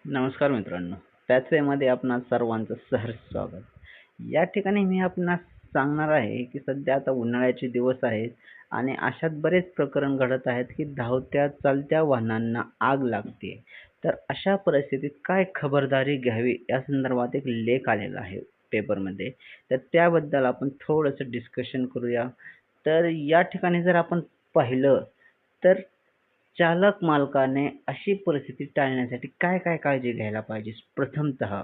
नमस्कार मित्रांनो, पॅथवेमध्ये आपणा सर्वांचं सहर्ष स्वागत. या ठिकाणी मी आपणास सांगणार आहे की सध्या आता उन्हाळ्याचे दिवस आहेत आणि अशात बरेच प्रकरण घडत आहेत की धावत्या चालत्या वाहनांना आग लागते. तर अशा परिस्थितीत काय खबरदारी घ्यावी या संदर्भात एक लेख आलेला आहे पेपरमध्ये. तर त्याबद्दल आपण थोडंसं डिस्कशन करूया. तर या ठिकाणी जर आपण पाहिलं तर चालक मालकाने अशी परिस्थिती टाळण्यासाठी काय काय काळजी घ्यायला पाहिजे प्रथमतः.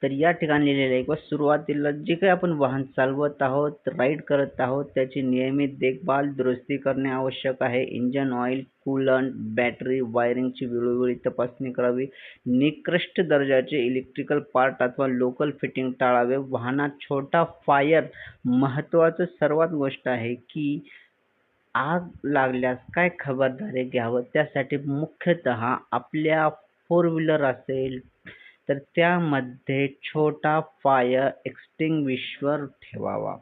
तर या ठिकाणी लिहिलेलं आहे की सुरुवातीला जे काही आपण वाहन चालवत आहोत, राईड करत आहोत, त्याची नियमित देखभाल दुरुस्ती करणे आवश्यक आहे. इंजन ऑइल, कूलंट, बॅटरी, वायरिंगची वेळोवेळी तपासणी करावी. निकृष्ट दर्जाचे इलेक्ट्रिकल पार्ट अथवा लोकल फिटिंग टाळावे. वाहनात छोटा फायर महत्वाचं सर्वात गोष्ट आहे की आग लागल्यास काय खबरदारी घ्यावं. त्यासाठी मुख्यतः आपल्या फोर व्हीलर असेल तर त्यामध्ये छोटा फायर एक्सटिंग्विशर ठेवावा.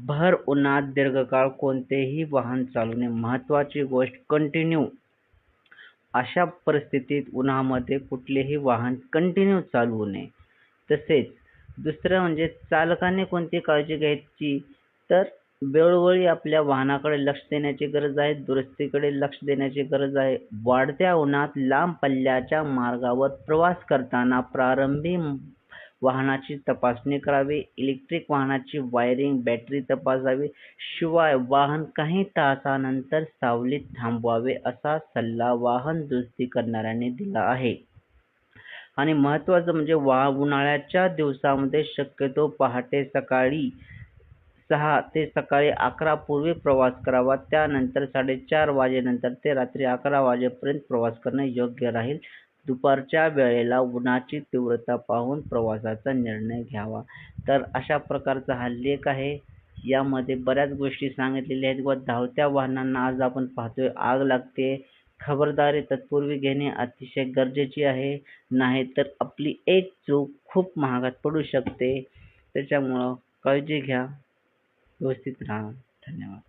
भर उन्हात दीर्घकाळ कोणतेही वाहन चालवणे महत्वाची गोष्ट. कंटिन्यू अशा परिस्थितीत उन्हामध्ये कुठलेही वाहन कंटिन्यू चालवू नये. तसेच दुसरं म्हणजे चालकाने कोणती काळजी घ्यायची तर वेळोवेळी आपल्या वाहनाकडे लक्ष देण्याची गरज आहे, दुरुस्तीकडे लक्ष देण्याची गरज आहे. वाढत्या उन्हात लांब पल्ल्याच्या मार्गावर प्रवास करताना प्रारंभी वाहनाची तपासणी करावी. इलेक्ट्रिक वाहनाची वायरिंग, बॅटरी तपासावी. शिवाय वाहन काही तासानंतर सावलीत थांबवावे असा सल्ला वाहन दुरुस्ती करणाऱ्यांनी दिला आहे. आणि महत्वाचं म्हणजे उन्हाळ्याच्या दिवसामध्ये शक्यतो पहाटे सकाळी 6 ते सकाळी 11 पूर्वी प्रवास करावा. त्यानंतर 4:30 वाजेनंतर ते रात्री 11 वाजेपर्यंत प्रवास करणे योग्य राहील. दुपारच्या वेळेला उन्हाची तीव्रता पाहून प्रवासाचा निर्णय घ्यावा. तर अशा प्रकारचा हा लेख आहे. यामध्ये बऱ्याच गोष्टी सांगितलेल्या आहेत व धावत्या वाहनांना आज आपण पाहतोय आग लागते. खबरदारी तत्पूर्वी घेणे अतिशय गरजेची आहे. नाहीतर आपली एक चूक खूप महागात पडू शकते. त्याच्यामुळं काळजी घ्या. व्यवस्थित राहा. धन्यवाद.